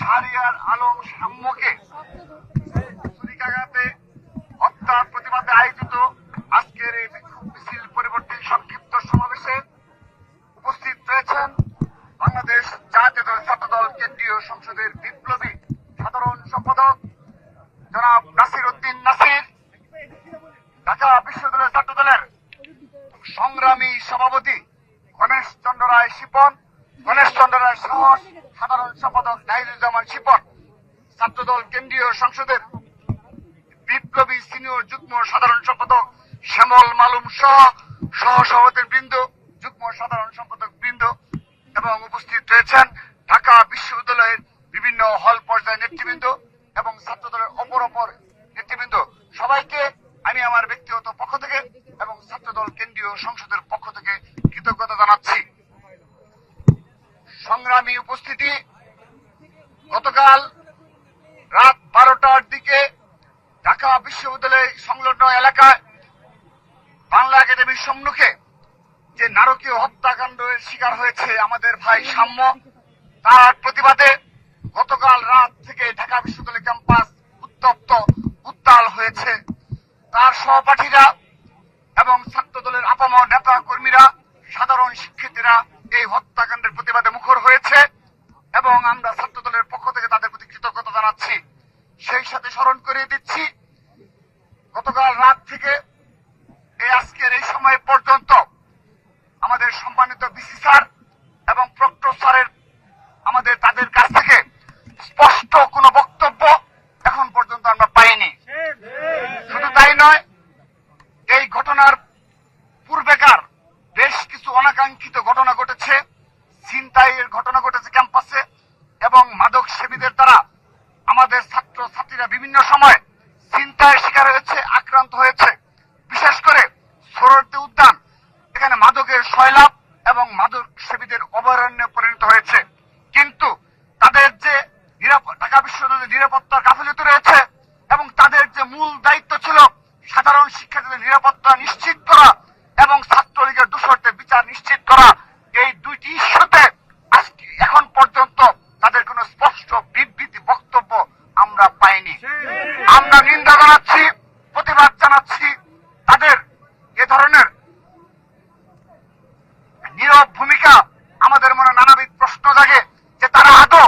শাহরিয়ার আলম সাম্যকে ছুরিকাঘাতে হত্যার প্রতিবাদে আয়োজিত আজকের এই বিক্ষোভ মিছিল পরবর্তী সংক্ষিপ্ত সমাবেশে উপস্থিত রয়েছেন বাংলাদেশ জাতীয় ছাত্রদল কেন্দ্রীয় সংসদের বিপ্লবী সাধারণ সম্পাদক জনাব নাসির উদ্দিন নাসির, ঢাকা বিশ্ববিদ্যালয় ছাত্রদলের সংগ্রামী সভাপতি গণেশ চন্দ্র রায় শিপন, গণেশ চন্দ্র রায় সাহস, সাধারণ সম্পাদক নাহিদুজ্জামান শিপন, ছাত্রদল কেন্দ্রীয় সংসদের বিপ্লবী সিনিয়র যুগ্ম সাধারণ সম্পাদক শ্যামল মালুম সহ সহসভাপতির বৃন্দ, যুগ্ম সাধারণ সম্পাদক বৃন্দ এবং উপস্থিত রয়েছেন ঢাকা বিশ্ববিদ্যালয়ের বিভিন্ন হল পর্যায়ের নেতৃবৃন্দ এবং ছাত্রদলের অপর নেতৃবৃন্দ। সবাইকে আমি আমার ব্যক্তিগত পক্ষ থেকে এবং ছাত্রদল কেন্দ্রীয় সংসদের পক্ষ থেকে কৃতজ্ঞতা জানাচ্ছি। সংগ্রামী উপস্থিতি, গতকাল রাত 12টার দিকে ঢাকা বিশ্ববিদ্যালয় সংলগ্ন এলাকায় বাংলা একাডেমির সম্মুখে যে নারকীয় হত্যাকাণ্ডের শিকার হয়েছে আমাদের ভাই সাম্য, তার প্রতিবাদে গতকাল রাত থেকে ঢাকা বিশ্ববিদ্যালয় ক্যাম্পাস উত্তপ্ত উত্তাল হয়েছে। তার সহপাঠীরা এবং ছাত্রদলের আপামর নেতা কর্মীরা, সাধারণ শিক্ষার্থীরা এই হত্যাকাণ্ডের প্রতিবাদে মুখর হয়েছে এবং আমরা ছাত্রদলের পক্ষ থেকে তাদের প্রতি কৃতজ্ঞতা জানাচ্ছি। সেই সাথে স্মরণ করিয়ে দিচ্ছি, গতকাল রাত থেকে আজকের এই সময় পর্যন্ত আমাদের সম্মানিত বিসি স্যার এবং প্রক্টর স্যারের তাদের কাছ থেকে স্পষ্ট কোনো বক্তব্য এখন পর্যন্ত আমরা পাইনি। শুধু তাই নয়, এই ঘটনার পূর্বেকার বেশ কিছু অনাকাঙ্ক্ষিত ঘটনা ঘটেছে, ছিনতাইয়ের ঘটনা ঘটেছে ক্যাম্পাসে এবং মাদক সেবীদের দ্বারা আমাদের ছাত্র ছাত্রীরা বিভিন্ন সময় ছিনতাইয়ের শিকার হয়েছে, আক্রান্ত হয়েছে। বিশেষ করে সোহরাওয়ার্দী উদ্যান, এখানে মাদকের সয়লাভ এবং মাদক সেবীদের অভয়ারণ্যে পরিণত হয়েছে। কিন্তু তাদের যে ঢাকা বিশ্ববিদ্যালয়ের নিরাপত্তার গাফিলতি রয়েছে এবং তাদের যে মূল দায়িত্ব ছিল সাধারণ শিক্ষার্থীদের নিরাপত্তা নিশ্চিত করা এবং ছাত্রলীগের দোষরদের বিচার নিশ্চিত করা, এই দুইটি ইস্যুতে আজকে এখন পর্যন্ত তাদের কোনো স্পষ্ট বিবৃতি বক্তব্য আমরা পাইনি। আমরা নিন্দা জানাচ্ছি, প্রতিবাদ জানাচ্ছি তাদের এ ধরনের নীরব ভূমিকা। আমাদের মনে নানাবিধ প্রশ্ন জাগে যে তারা আদৌ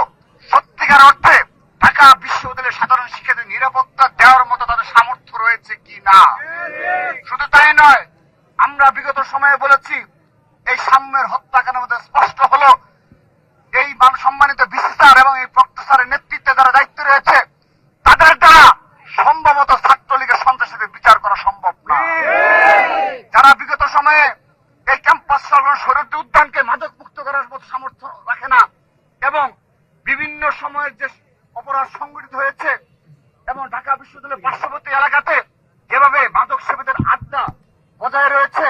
সত্যিকার অর্থে ঢাকা বিশ্ববিদ্যালয়ের সাধারণ শিক্ষার্থীদের নিরাপত্তা দেওয়ার মতো তাদের সামর্থ্য রয়েছে কি না। শুধু তাই নয়, আমরা বিগত সময়ে বলেছি এই সাম্যের হত্যাকাণ্ডের মধ্যে স্পষ্ট হলো এই সম্মানিত বিসি স্যার এবং এই প্রক্টর স্যারের নেতৃত্বে যারা দায়িত্ব রয়েছে তাদের দ্বারা সম্ভবত ছাত্রলীগের সন্ত্রাসীদের বিচার করা সম্ভব না। যারা বিগত সময়ে এই ক্যাম্পাস সংলগ্ন সোহরাওয়ার্দী উদ্যানকে মাদক মুক্ত করার মতো সামর্থ্য রাখে না এবং বিভিন্ন সময়ের যে অপরাধ সংঘটিত হয়েছে এবং ঢাকা বিশ্ববিদ্যালয়ের পার্শ্ববর্তী এলাকাতে যেভাবে মাদক সেবীদের আড্ডা বজায় রয়েছে,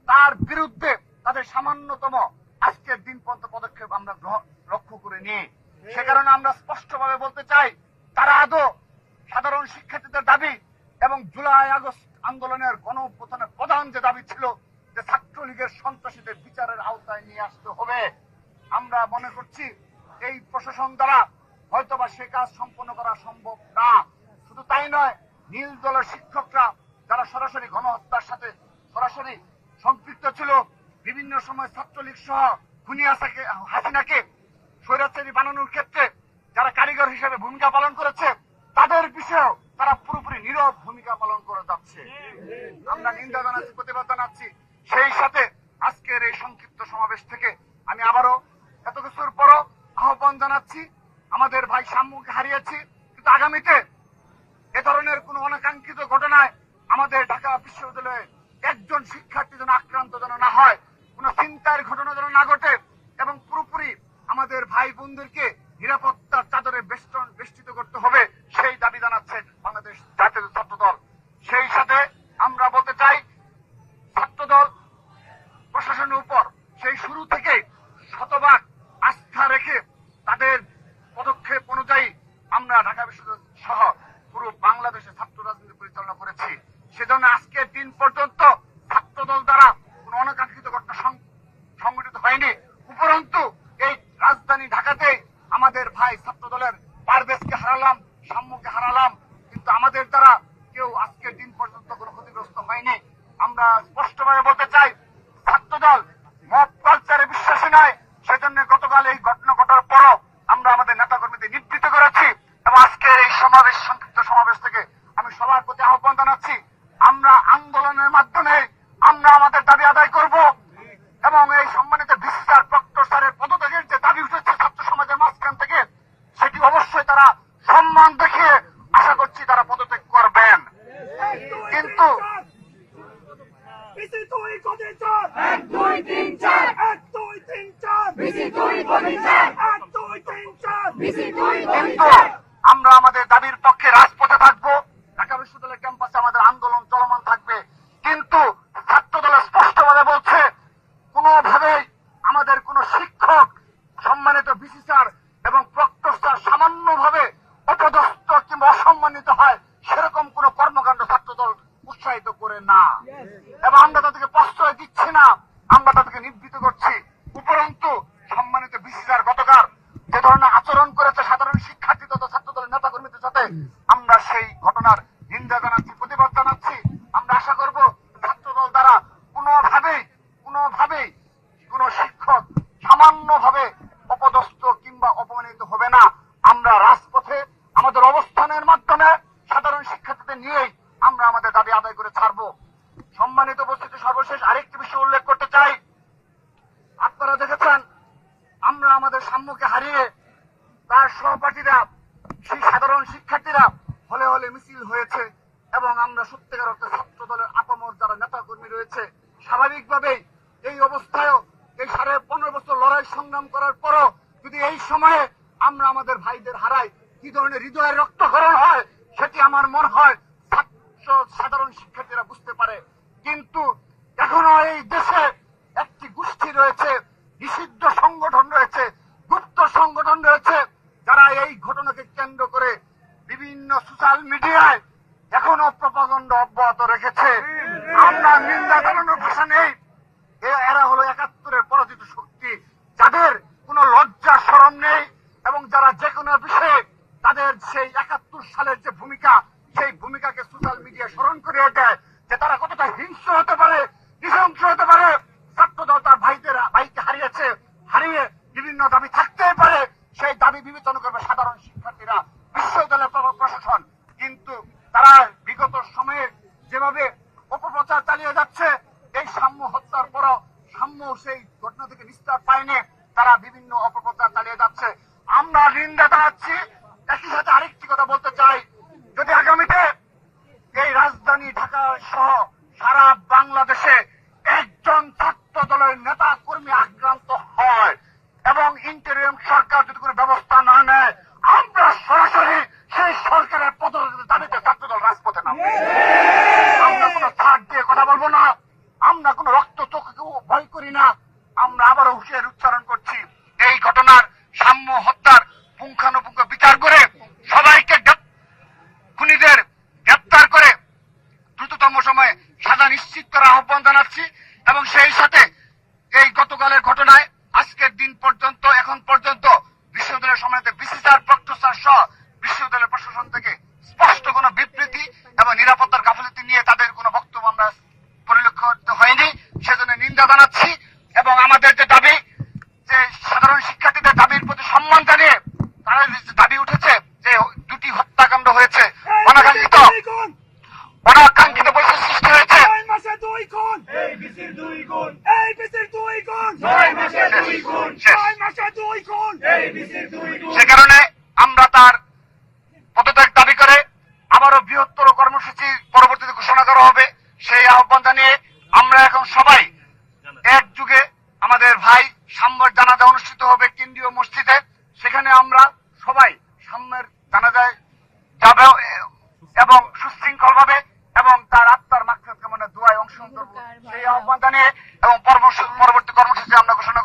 তার বিরুদ্ধে তাদের সামান্যতম আজকের দিন পর্যন্ত পদক্ষেপ আমরা লক্ষ্য করে নিই। সে কারণে আমরা স্পষ্টভাবে বলতে চাই, তারা আদৌ সাধারণ শিক্ষার্থীদের দাবি এবং জুলাই আগস্ট আন্দোলনের গণঅভ্যুত্থানের প্রধান যে দাবি ছিল যে ছাত্রলীগের সন্ত্রাসীদের বিচারের আওতায় নিয়ে আসতে হবে, আমরা মনে করছি এই প্রশাসন দ্বারা হয়তোবা সে কাজ সম্পন্ন করা সম্ভব না। শুধু তাই নয়, নীল দলের শিক্ষকরা যারা সরাসরি গণহত্যার সাথে সরাসরি সম্পৃক্ত ছিল, বিভিন্ন সময় ছাত্রলীগ সহ খুনি হাসিনাকে স্বৈরাচারী বানানোর ক্ষেত্রে যারা কারিগর হিসেবে ভূমিকা পালন করেছে, তাদের বিষয়েও তারা পুরোপুরি নীরব ভূমিকা পালন করে যাচ্ছে। আমরা নিন্দা জানাচ্ছি, প্রতিবাদ জানাচ্ছি। সেই সাথে আজকের এই সংক্ষিপ্ত সমাবেশ থেকে আমি আবারও এত কিছুর পরও আহ্বান জানাচ্ছি, আমাদের ভাই সাম্যকে হারিয়েছি, কিন্তু আগামীতে এ ধরনের কোন অনাকাঙ্ক্ষিত ঘটনায় আমাদের ঢাকা বিশ্ববিদ্যালয়ে একজন শিক্ষার্থী যেন আক্রান্ত যেন না হয়, কোন ছিনতাইয়ের ঘটনা যেন না ঘটে এবং পুরোপুরি আমাদের ভাই বোনদেরকে নিরাপত্তার চাদরে বেষ্টিত করতে হবে, সেই দাবি জানাচ্ছে বাংলাদেশ জাতীয় ছাত্রদল। সেই সাথে আমরা বলতে চাই, ছাত্রদল প্রশাসনের উপর সেই শুরু থেকে শতভাগ আস্থা রেখে তাদের পদক্ষেপ অনুযায়ী আমরা ঢাকা বিশ্ববিদ্যালয় সহ পুরো বাংলাদেশে ছাত্র রাজনীতি পরিচালনা করেছি। সেজন্য আজকের দিন পর্যন্ত ছাত্রদল দ্বারা কোন অনাকাঙ্ক্ষিত ঘটনা সংঘটিত হয়নি। উপরন্তু এই রাজধানী ঢাকাতে আমাদের ভাই ছাত্রদলের পারভেজকে হারালাম, সাম্যকে হারালাম, কিন্তু আমাদের দ্বারা কেউ আজকের দিন পর্যন্ত কোনো ক্ষতিগ্রস্ত হয়নি। আমরা স্পষ্টভাবে বলতে চাই, ছাত্রদল মব কালচারে বিশ্বাসী নয়। সেজন্য গতকাল এই ঘটনা ঘটার পরও আমরা আমাদের নেতাকর্মীদের নিবৃত্ত করেছি এবং আজকের এই সমাবেশ, সংক্ষিপ্ত সমাবেশ থেকে আমি সবার প্রতি আহ্বান জানাচ্ছি, আমরা আন্দোলনের মাধ্যমে আমরা আমাদের দাবি আদায় করব এবং এই সম্মানিত ভিসি স্যার, প্রক্টর স্যারের পদত্যাগের যে দাবি উঠেছে ছাত্র সমাজের মাঝখান থেকে, সেটি অবশ্যই তারা সম্মান দেখিয়ে আশা করছি তারা পদত্যাগ করবেন। কিন্তু কিন্তু আমরা আমাদের দাবির পক্ষে রাজপথে থাকবো, ঢাকা বিশ্ববিদ্যালয় ক্যাম্পাসে আমাদের আন্দোলন চলমান থাকবে। কিন্তু ছাত্রদল স্পষ্টভাবে বলছে, কোনোভাবেই আমাদের কোন শিক্ষক, সম্মানিত ভিসি স্যার এবং প্রক্টর স্যার সামান্যভাবে অপদস্থ কিংবা অসম্মানিত হয় সেরকম কোন কর্মকাণ্ড ছাত্রদল উৎসাহিত করে না এবং আমরা তাদেরকে প্রশ্রয় দিচ্ছি না, আমরা তাদেরকে নিবৃত্ত করছি। উপরন্তু সম্মানিত ভিসি স্যার গতকাল যে ধরনের আচরণ করেছে সাধারণ শিক্ষার্থী তথা ছাত্রদলের নেতাকর্মীদের সাথে, আমরা সেই ঘটনার নিন্দা জানাচ্ছি, প্রতিবাদ জানাচ্ছি। আমরা আশা করব ছাত্রদল দ্বারা কোনোভাবেই কোন শিক্ষক সামান্যভাবে অপদস্থ কিংবা অপমানিত হবে না। আমরা রাজপথে আমাদের অবস্থানের মাধ্যমে সাধারণ শিক্ষার্থীদের নিয়েই আমরা আমাদের দাবি আদায় করে ছাড়বো। সম্মানিত উপস্থিতি, সর্বশেষ আরেকটি বিষয় উল্লেখ করতে চাই। আপনারা দেখেছেন আমরা আমাদের সাম্যকে হারিয়ে তার সহপাঠীরা, সেই সাধারণ শিক্ষার্থীরা হলে হলে মিছিল হয়েছে এবং আমরা সত্যিকার অর্থে ছাত্র দলের আপামর যারা নেতা কর্মী রয়েছে, স্বাভাবিকভাবেই এই অবস্থায়ও এই 15.5 বছর লড়াই সংগ্রাম করার পরও যদি এই সময়ে আমরা আমাদের ভাইদের হারাই, কি ধরনের হৃদয়ের রক্তক্ষরণ হয় সেটি আমার মনে হয় সাধারণ শিক্ষার্থীরা বুঝতে পারে। কিন্তু এখনো এই দেশে একটি গোষ্ঠী রয়েছে, নিষিদ্ধ সংগঠন রয়েছে, গুপ্ত সংগঠন রয়েছে, যারা এই ঘটনাকে কেন্দ্র করে বিভিন্ন সোশ্যাল মিডিয়ায় এখনো প্রপাগান্ডা অব্যাহত রেখেছে। আমরা নিন্দা জানানোর ভাষা নেই। এরা হলো 71-এর পরাজিত শক্তি, যাদের কোনো লজ্জা শরম নেই এবং যারা যে কোনো বিষয়ে তাদের সেই 71 সালের যে ভূমিকা, সেই ভূমিকাকে সোশ্যাল মিডিয়া স্মরণ করিয়ে দেয় যে তারা কতটা হিংস্র হতে পারে, নৃশংস হতে পারে। ছাত্রদল তার ভাইকে হারিয়েছে, হারিয়ে বিভিন্ন দাবি থাকতেই পারে, সেই দাবি বিবেচনা করবে সাধারণ শিক্ষার্থীরা, বিশ্ববিদ্যালয়ের প্রশাসন। কিন্তু তারা বিগত সময়ে যেভাবে অপপ্রচার চালিয়ে যাচ্ছে, এই সাম্য হত্যার পরও সাম্য সেই ঘটনা থেকে নিস্তার পায়নি, তারা বিভিন্ন অপপ্রচার চালিয়ে যাচ্ছে। আমরা নিন্দা জানাচ্ছি। একই সাথে আরেকটি কথা বলতে চাই, যদি আগামীতে এই রাজধানী ঢাকা সহ সারা বাংলাদেশে একজন ছাত্র দলের নেতা কর্মী আক্রান্ত হয় এবং ইন্টারিম সরকার যদি কোনো ব্যবস্থা না নেয়, আমরা সরাসরি সেই সরকারের পদত্যাগের দাবিতে ছাত্রদল রাজপথে নামবে। আমরা কোনো ছাড় দিয়ে কথা বলবো না, আমরা কোনো রক্ত চোখকেও ভয় করি না। আমরা আবারও হুঁশিয়ারি উচ্চারণ করছি, এই ঘটনার সাম্য হত্যার পুঙ্খানুপুঙ্খ বিচার করে সবাইকে খুনিদের গ্রেপ্তার করে দ্রুততম সময়ে সাজা নিশ্চিত করার আহ্বান জানাচ্ছি এবং সেই সাথে এই গতকালের ঘটনায় আজকের দিন পর্যন্ত, এখন পর্যন্ত বিশ্ববিদ্যালয়ের সম্মানিত ভিসি স্যার, প্রক্টর স্যার সহ বিশ্ববিদ্যালয়ের প্রশাসন থেকে স্পষ্ট কোনো বিবৃতি এবং নিরাপত্তার গাফিলতি নিয়ে তাদের কোনো বক্তব্য আমরা পরিলক্ষিত হয়নি। সেজন্য নিন্দা জানাচ্ছি এবং আমাদের যে দাবি, যে সাধারণ শিক্ষার্থীদের দাবির প্রতি সম্মান জানিয়ে তারা যে দাবি উঠেছে যে 2টি হত্যাকাণ্ড হয়েছে, অনাকাঙ্ক্ষিত পরিস্থিতি সৃষ্টি হয়েছে। সে কারণে আমরা তার পদত্যাগ দাবি করে আবারও বৃহত্তর কর্মসূচি পরবর্তীতে ঘোষণা করা হবে, সেই আহ্বান জানিয়ে আমরা এখন সবাই একযুগে আমাদের ভাই সাম্যের জানাজা অনুষ্ঠিত হবে কেন্দ্রীয় মসজিদে, সেখানে আমরা সবাই সাম্যের জানাজায় যাবে এবং সুশৃঙ্খল ভাবে এবং তার আত্মার মাগফিরাত কামনায় দোয়ায় অংশগ্রহণ করব, সেই আহ্বান জানিয়ে এবং পরবর্তী কর্মসূচি আমরা ঘোষণা